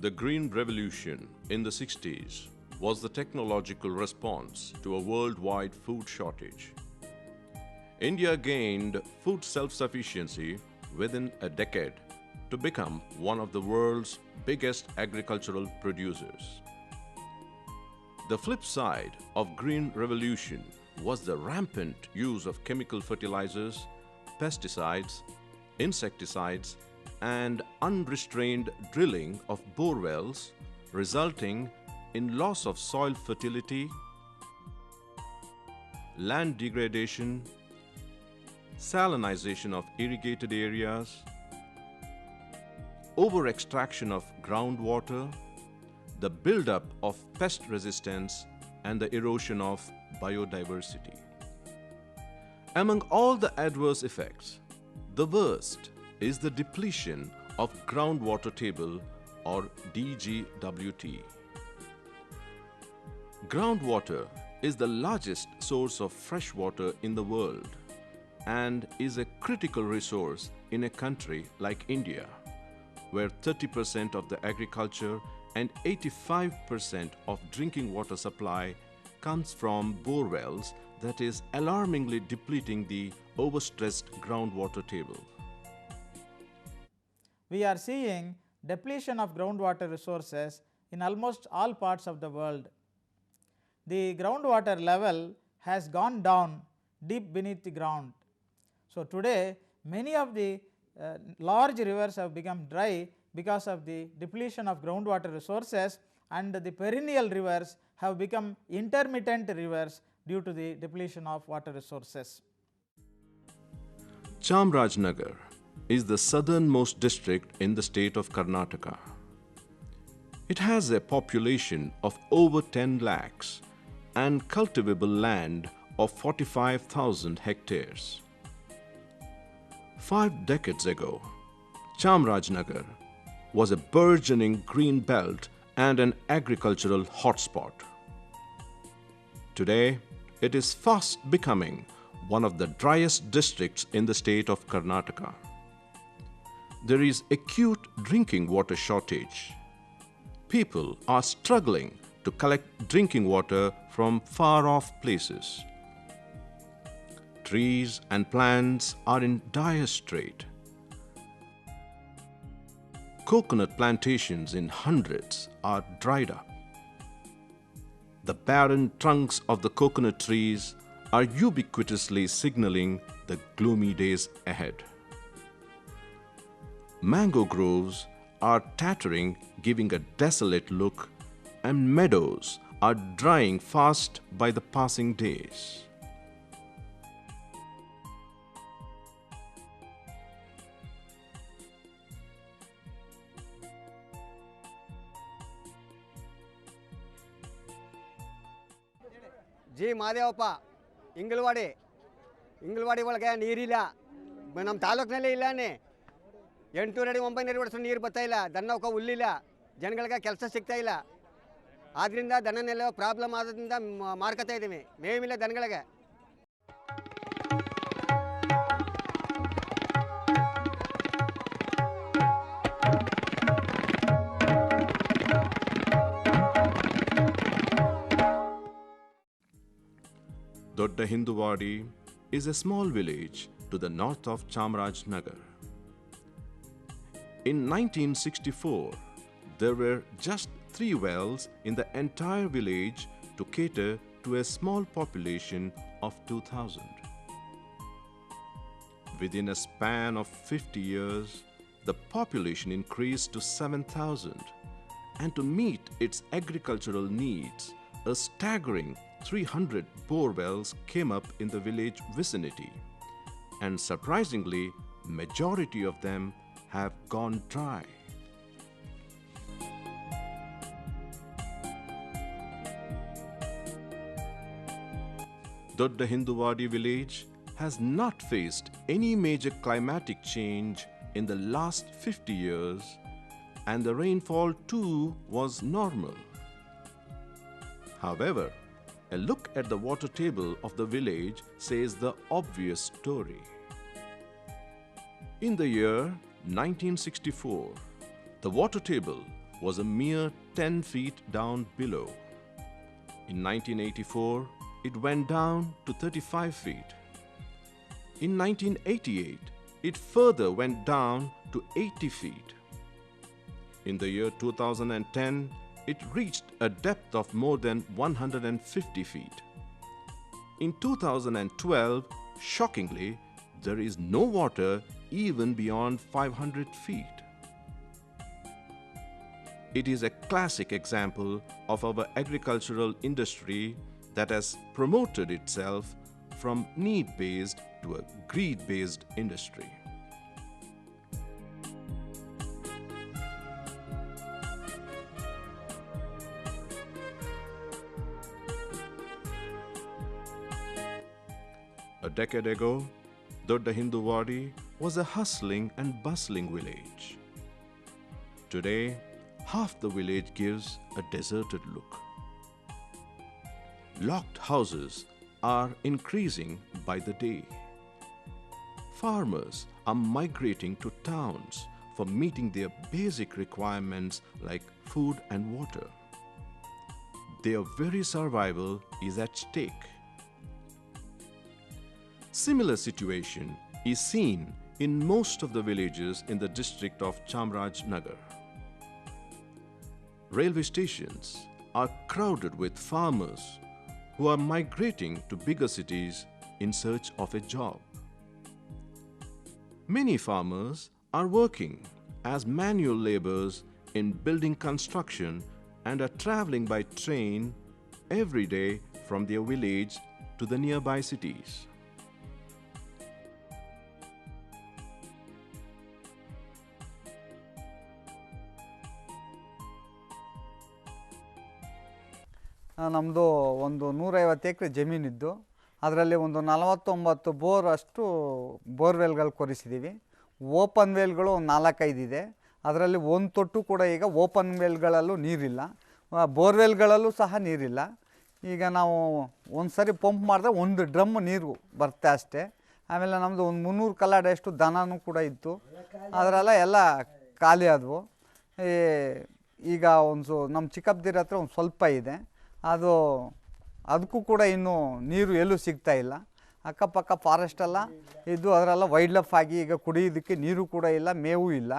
The Green Revolution in the 60s was the technological response to a worldwide food shortage. India gained food self-sufficiency within a decade to become one of the world's biggest agricultural producers. The flip side of Green Revolution was the rampant use of chemical fertilizers, pesticides, insecticides, and unrestrained drilling of bore wells, resulting in loss of soil fertility, land degradation, salinization of irrigated areas, over-extraction of groundwater, the buildup of pest resistance, and the erosion of biodiversity. Among all the adverse effects, the worst is the depletion of groundwater table, or DGWT. Groundwater is the largest source of fresh water in the world and is a critical resource in a country like India, where 30% of the agriculture and 85% of drinking water supply comes from bore wells, that is alarmingly depleting the overstressed groundwater table. We are seeing depletion of groundwater resources in almost all parts of the world. The groundwater level has gone down deep beneath the ground. So, today many of the large rivers have become dry because of the depletion of groundwater resources, and the perennial rivers have become intermittent rivers due to the depletion of water resources. Chamarajanagar is the southernmost district in the state of Karnataka. It has a population of over 10 lakhs and cultivable land of 45,000 hectares. 5 decades ago, Chamarajanagar was a burgeoning green belt and an agricultural hotspot. Today, it is fast becoming one of the driest districts in the state of Karnataka. There is acute drinking water shortage. People are struggling to collect drinking water from far-off places. Trees and plants are in dire strait. Coconut plantations in hundreds are dried up. The barren trunks of the coconut trees are ubiquitously signaling the gloomy days ahead. Mango groves are tattering, giving a desolate look, and meadows are drying fast by the passing days. G Madevappa Ingalavadi ಒಳಗೆ ನೀರಿಲ್ಲ. ನಮ್ಮ ತಾಲೂಕಿನಲ್ಲೇ ಇಲ್ಲಾನೆ. 800 ಅಡಿ 900 ವರ್ಷ ನೀರು ಬರ್ತಾ ಇಲ್ಲ. ದನಕ್ಕೆ ಹುಲ್ಲಿಲ್ಲ, ಜನಗಳಿಗೆ ಕೆಲಸ ಸಿಗ್ತಾ ಇಲ್ಲ. ಆದ್ದರಿಂದ ದನನೆಲ್ಲ ಪ್ರಾಬ್ಲಮ್ ಆಗೋದ್ರಿಂದ ಮಾರ್ಕೋತಾ ಇದ್ದೀವಿ. ಮೇವಿಲ್ಲ ದನಗಳಿಗೆ. Dodda Hinduvadi is a small village to the north of Chamarajanagar. In 1964, there were just 3 wells in the entire village to cater to a small population of 2,000. Within a span of 50 years, the population increased to 7,000, and to meet its agricultural needs, a staggering 300 bore wells came up in the village vicinity, and surprisingly, majority of them have gone dry. Dodda Hinduvadi village has not faced any major climatic change in the last 50 years, and the rainfall too was normal. However, a look at the water table of the village says the obvious story. In the year 1964, the water table was a mere 10 feet down below. In 1984, it went down to 35 feet. In 1988, it further went down to 80 feet. In the year 2010, it reached a depth of more than 150 feet. In 2012, shockingly, there is no water even beyond 500 feet. It is a classic example of our agricultural industry that has promoted itself from need-based to a greed-based industry. A decade ago, Dodda Hinduvadi was a hustling and bustling village. Today, half the village gives a deserted look. Locked houses are increasing by the day. Farmers are migrating to towns for meeting their basic requirements like food and water. Their very survival is at stake. Similar situation is seen in most of the villages in the district of Chamrajnagar. Railway stations are crowded with farmers who are migrating to bigger cities in search of a job. Many farmers are working as manual laborers in building construction and are traveling by train every day from their village to the nearby cities. ನಮ್ಮದು ಒಂದು 150 ಎಕರೆ ಜಮೀನಿದ್ದು ಅದರಲ್ಲಿ ಒಂದು 49 bore ಅಷ್ಟು ಬೋರ್ವೆಲ್ಗಳು ಕೊರೆಸಿದ್ದೀವಿ. Open ವೆಲ್ಗಳು ಒಂದು 4-5 ಇದೆ. ಅದರಲ್ಲಿ ಒಂದು ತೊಟ್ಟು ಕೂಡ ಈಗ ಓಪನ್ ವೆಲ್ಗಳಲ್ಲೂ ನೀರಿಲ್ಲ, ಬೋರ್ವೆಲ್ಗಳಲ್ಲೂ ಸಹ ನೀರಿಲ್ಲ. ಈಗ ನಾವು ಒಂದು ಸರಿ ಪಂಪ್ ಮಾಡಿದ್ರೆ ಒಂದು ಡ್ರಮ್ ನೀರು ಬರುತ್ತೆ ಅಷ್ಟೇ. ಆಮೇಲೆ ನಮ್ಮದು ಒಂದು 300 ಕಲ್ಲಾಡಷ್ಟು ದನನೂ ಕೂಡ ಇತ್ತು, ಅದರೆಲ್ಲ ಎಲ್ಲ ಖಾಲಿ ಆದವು. ಈಗ ಒಂದು ನಮ್ಮ ಚಿಕ್ಕಪ್ಪದಿರ ಹತ್ರ ಒಂದು ಸ್ವಲ್ಪ ಇದೆ, ಅದಕ್ಕೂ ಕೂಡ ಇನ್ನೂ ನೀರು ಎಲ್ಲೂ ಸಿಗ್ತಾ ಇಲ್ಲ. ಅಕ್ಕಪಕ್ಕ ಫಾರೆಸ್ಟೆಲ್ಲ ಇದ್ದು ಅದರೆಲ್ಲ ವೈಲ್ಡ್ ಲೈಫ್ ಆಗಿ ಈಗ ಕುಡಿಯೋದಕ್ಕೆ ನೀರು ಕೂಡ ಇಲ್ಲ, ಮೇವು ಇಲ್ಲ.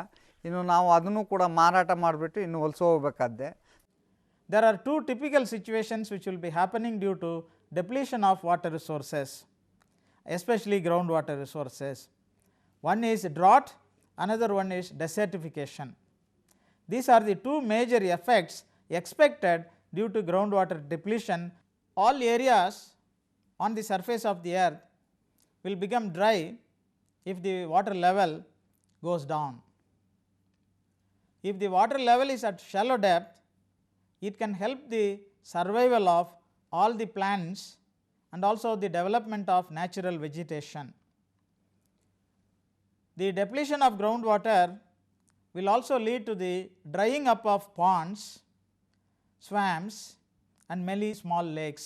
ಇನ್ನು ನಾವು ಅದನ್ನು ಕೂಡ ಮಾರಾಟ ಮಾಡಿಬಿಟ್ಟು ಇನ್ನು ಹೊಲಸು ಹೋಗಬೇಕಾದ್ದೆ. There are two typical situations which will be happening due to depletion of water resources, especially groundwater resources. One is drought, another one is desertification. These are the two major effects expected due to groundwater depletion. All areas on the surface of the earth will become dry if the water level goes down. If the water level is at shallow depth, it can help the survival of all the plants and also the development of natural vegetation. The depletion of groundwater will also lead to the drying up of ponds, swamps and many small lakes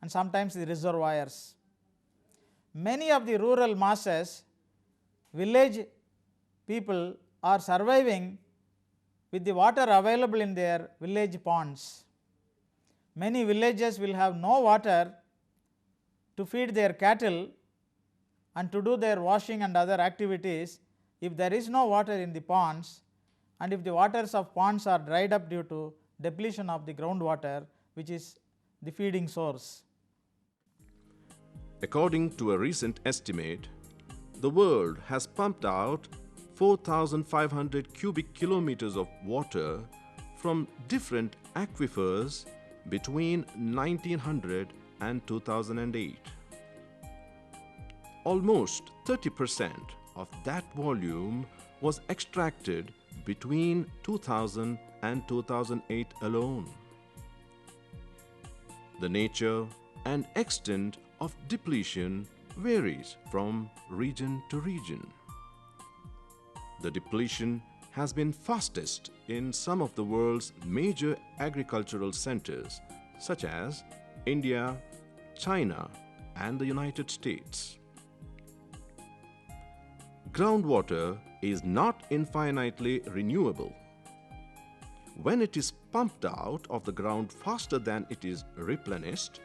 and sometimes the reservoirs. Many of the rural masses, village people are surviving with the water available in their village ponds. Many villages will have no water to feed their cattle and to do their washing and other activities if there is no water in the ponds, and if the waters of ponds are dried up due to depletion of the groundwater, which is the feeding source. According to a recent estimate, the world has pumped out 4,500 cubic kilometers of water from different aquifers between 1900 and 2008. Almost 30% of that volume was extracted between 2000 and 2008 alone. The nature and extent of depletion varies from region to region. The depletion has been fastest in some of the world's major agricultural centers such as India, China and the United States. Groundwater is not infinitely renewable. when it is pumped out of the ground faster than it is replenished,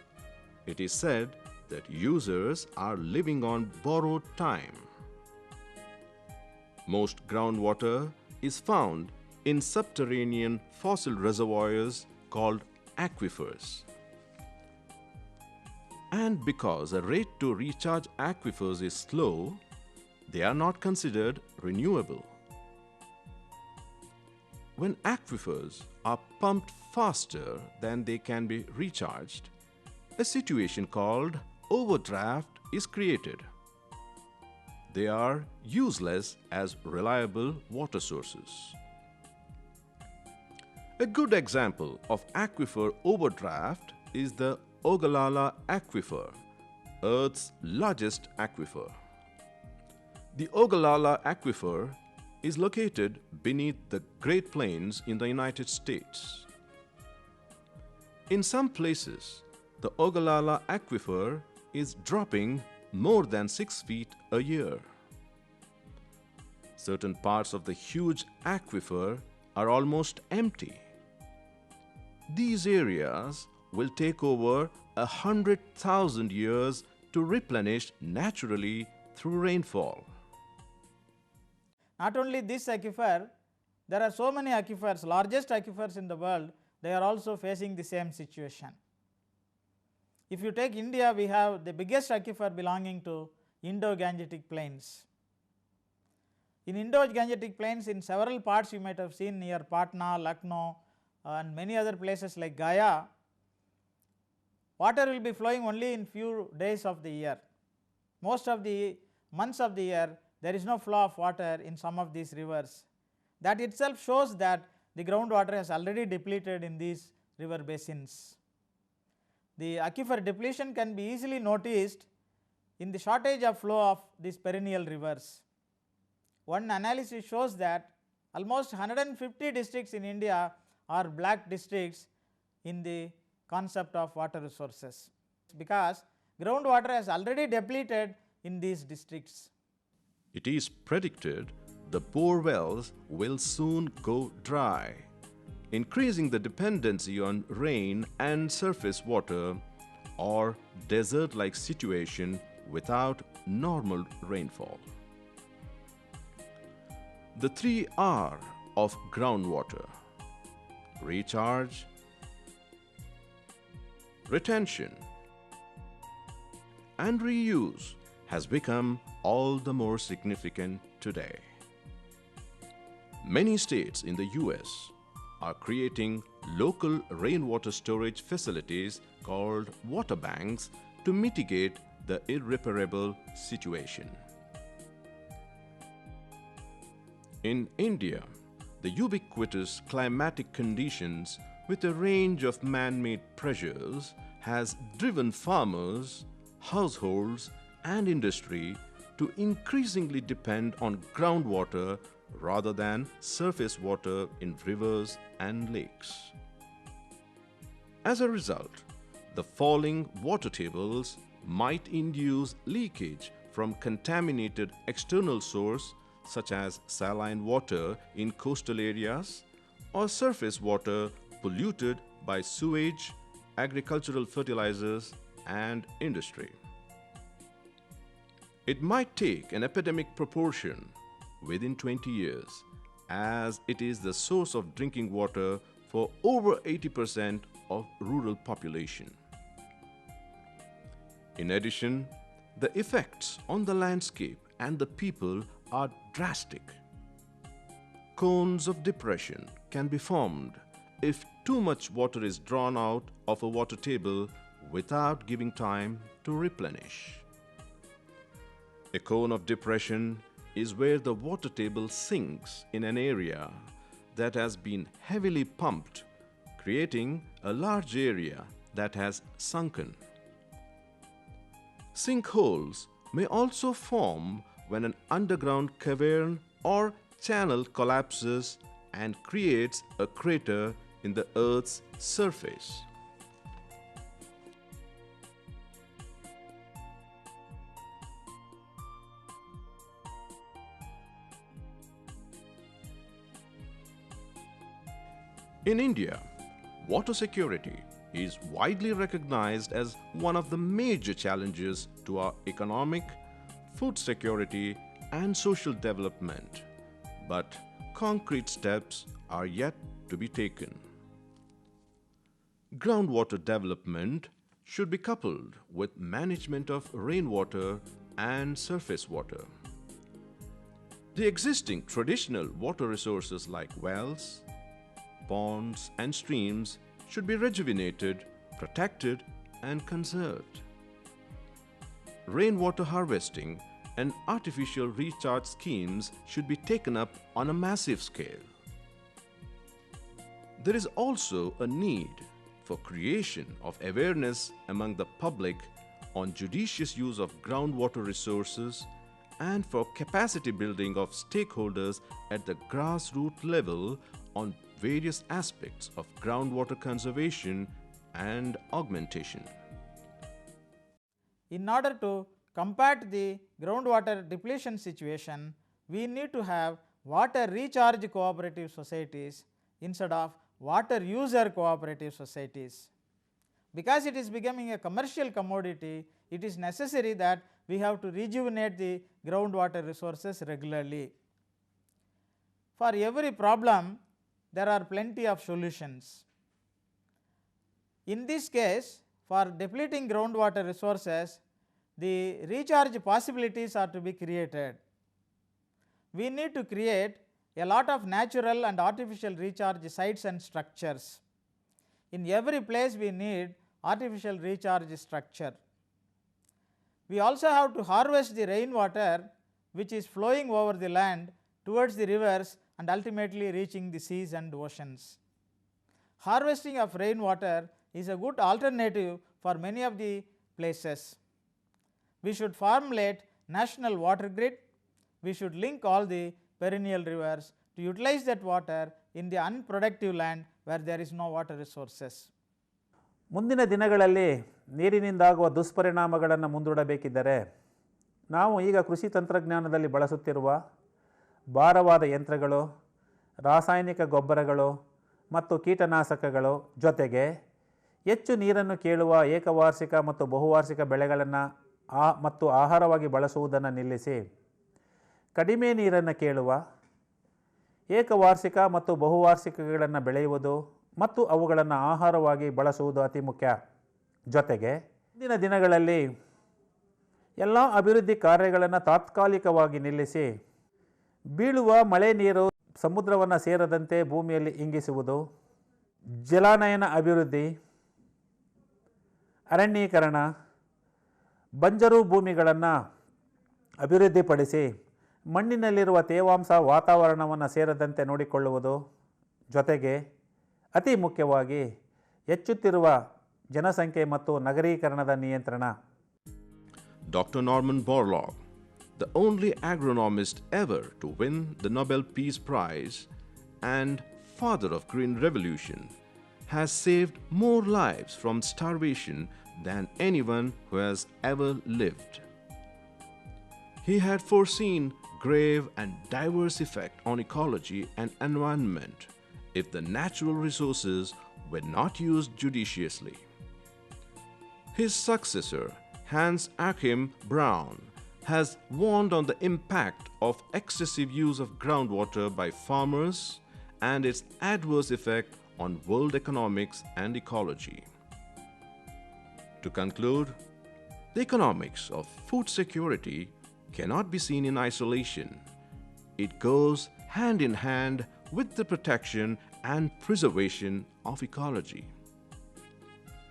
it is said that users are living on borrowed time. Most groundwater is found in subterranean fossil reservoirs called aquifers. And because the rate to recharge aquifers is slow, they are not considered renewable. When aquifers are pumped faster than they can be recharged, a situation called overdraft is created. They are useless as reliable water sources. A good example of aquifer overdraft is the Ogallala Aquifer, Earth's largest aquifer. The Ogallala Aquifer is located beneath the Great Plains in the United States. In some places, the Ogallala Aquifer is dropping more than 6 feet a year. Certain parts of the huge aquifer are almost empty. These areas will take over 100,000 years to replenish naturally through rainfall. Not only this aquifer, there are so many aquifers, largest aquifers in the world, they are also facing the same situation. If you take India, we have the biggest aquifer belonging to Indo-Gangetic Plains. In Indo-Gangetic Plains, in several parts you might have seen near Patna, Lucknow and many other places like Gaya, water will be flowing only in few days of the year. Most of the months of the year there is no flow of water in some of these rivers. That itself shows that the groundwater has already depleted in these river basins. The aquifer depletion can be easily noticed in the shortage of flow of these perennial rivers. One analysis shows that almost 150 districts in India are black districts in the concept of water resources, because groundwater has already depleted in these districts. It is predicted the bore wells will soon go dry, increasing the dependency on rain and surface water or desert-like situation without normal rainfall. The 3 R of groundwater: recharge, retention, and reuse has become all the more significant today. Many states in the US are creating local rainwater storage facilities called water banks to mitigate the irreparable situation. In India, the ubiquitous climatic conditions with a range of man-made pressures has driven farmers, households, and industry to increasingly depend on groundwater rather than surface water in rivers and lakes. As a result, the falling water tables might induce leakage from contaminated external source such as saline water in coastal areas or surface water polluted by sewage, agricultural fertilizers, and industry. It might take an epidemic proportion within 20 years, as it is the source of drinking water for over 80% of rural population. In addition, the effects on the landscape and the people are drastic. Cones of depression can be formed if too much water is drawn out of a water table without giving time to replenish. A cone of depression is where the water table sinks in an area that has been heavily pumped, creating a large area that has sunken. Sinkholes may also form when an underground cavern or channel collapses and creates a crater in the Earth's surface. In India, water security is widely recognized as one of the major challenges to our economic, food security, and social development. But concrete steps are yet to be taken. Groundwater development should be coupled with management of rainwater and surface water. The existing traditional water resources like wells, ponds, and streams should be rejuvenated, protected, and conserved. Rainwater harvesting and artificial recharge schemes should be taken up on a massive scale. There is also a need for creation of awareness among the public on judicious use of groundwater resources and for capacity building of stakeholders at the grassroots level on various aspects of groundwater conservation and augmentation. In order to combat the groundwater depletion situation, we need to have water recharge cooperative societies instead of water user cooperative societies. Because it is becoming a commercial commodity, it is necessary that we have to rejuvenate the groundwater resources regularly. For every problem, there are plenty of solutions. In this case, for depleting groundwater resources, the recharge possibilities are to be created. We need to create a lot of natural and artificial recharge sites and structures. In every place we need artificial recharge structure. We also have to harvest the rainwater which is flowing over the land towards the rivers and ultimately reaching the seas and oceans. Harvesting of rainwater is a good alternative for many of the places. We should formulate national water grid. We should link all the perennial rivers to utilize that water in the unproductive land where there is no water resources. ಮುಂದಿನ ದಿನಗಳಲ್ಲಿ ನೀರಿನಿಂದಾಗುವ ದುಷ್ಪರಿಣಾಮಗಳನ್ನು ಮುಂದೂಡಬೇಕಿದ್ದರೆ ನಾವು ಈಗ ಕೃಷಿ ತಂತ್ರಜ್ಞಾನದಲ್ಲಿ ಬಳಸುತ್ತಿರುವ ಭಾರವಾದ ಯಂತ್ರಗಳು, ರಾಸಾಯನಿಕ ಗೊಬ್ಬರಗಳು ಮತ್ತು ಕೀಟನಾಶಕಗಳು ಜೊತೆಗೆ ಹೆಚ್ಚು ನೀರನ್ನು ಕೇಳುವ ಏಕವಾರ್ಷಿಕ ಮತ್ತು ಬಹುವಾರ್ಷಿಕ ಬೆಳೆಗಳನ್ನು ಮತ್ತು ಆಹಾರವಾಗಿ ಬಳಸುವುದನ್ನು ನಿಲ್ಲಿಸಿ ಕಡಿಮೆ ನೀರನ್ನು ಕೇಳುವ ಏಕವಾರ್ಷಿಕ ಮತ್ತು ಬಹುವಾರ್ಷಿಕಗಳನ್ನು ಬೆಳೆಯುವುದು ಮತ್ತು ಅವುಗಳನ್ನು ಆಹಾರವಾಗಿ ಬಳಸುವುದು ಅತಿ ಮುಖ್ಯ. ಜೊತೆಗೆ ಇಂದಿನ ದಿನಗಳಲ್ಲಿ ಎಲ್ಲ ಅಭಿವೃದ್ಧಿ ಕಾರ್ಯಗಳನ್ನು ತಾತ್ಕಾಲಿಕವಾಗಿ ನಿಲ್ಲಿಸಿ ಬೀಳುವ ಮಳೆ ನೀರು ಸಮುದ್ರವನ್ನು ಸೇರದಂತೆ ಭೂಮಿಯಲ್ಲಿ ಇಂಗಿಸುವುದು, ಜಲಾನಯನ ಅಭಿವೃದ್ಧಿ, ಅರಣ್ಯೀಕರಣ, ಬಂಜರು ಭೂಮಿಗಳನ್ನು ಅಭಿವೃದ್ಧಿಪಡಿಸಿ ಮಣ್ಣಿನಲ್ಲಿರುವ ತೇವಾಂಶ ವಾತಾವರಣವನ್ನು ಸೇರದಂತೆ ನೋಡಿಕೊಳ್ಳುವುದು, ಜೊತೆಗೆ ಅತಿ ಮುಖ್ಯವಾಗಿ ಹೆಚ್ಚುತ್ತಿರುವ ಜನಸಂಖ್ಯೆ ಮತ್ತು ನಗರೀಕರಣದ ನಿಯಂತ್ರಣ. Dr. Norman Borlaug, the only agronomist ever to win the Nobel Peace Prize and father of Green Revolution, has saved more lives from starvation than anyone who has ever lived. He had foreseen grave and diverse effect on ecology and environment if the natural resources were not used judiciously. His successor, Hans Achim Braun, has warned on the impact of excessive use of groundwater by farmers and its adverse effect on world economics and ecology. To conclude, the economics of food security cannot be seen in isolation. It goes hand in hand with the protection and preservation of ecology.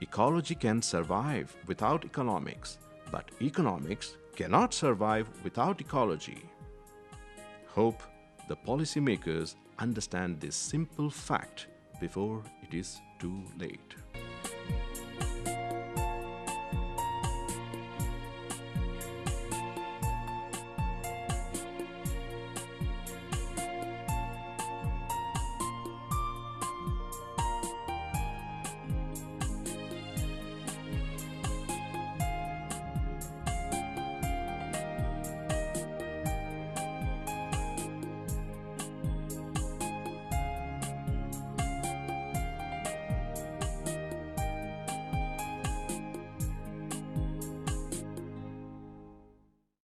Ecology can survive without economics, but economics cannot survive without ecology. Hope the policymakers understand this simple fact before it is too late.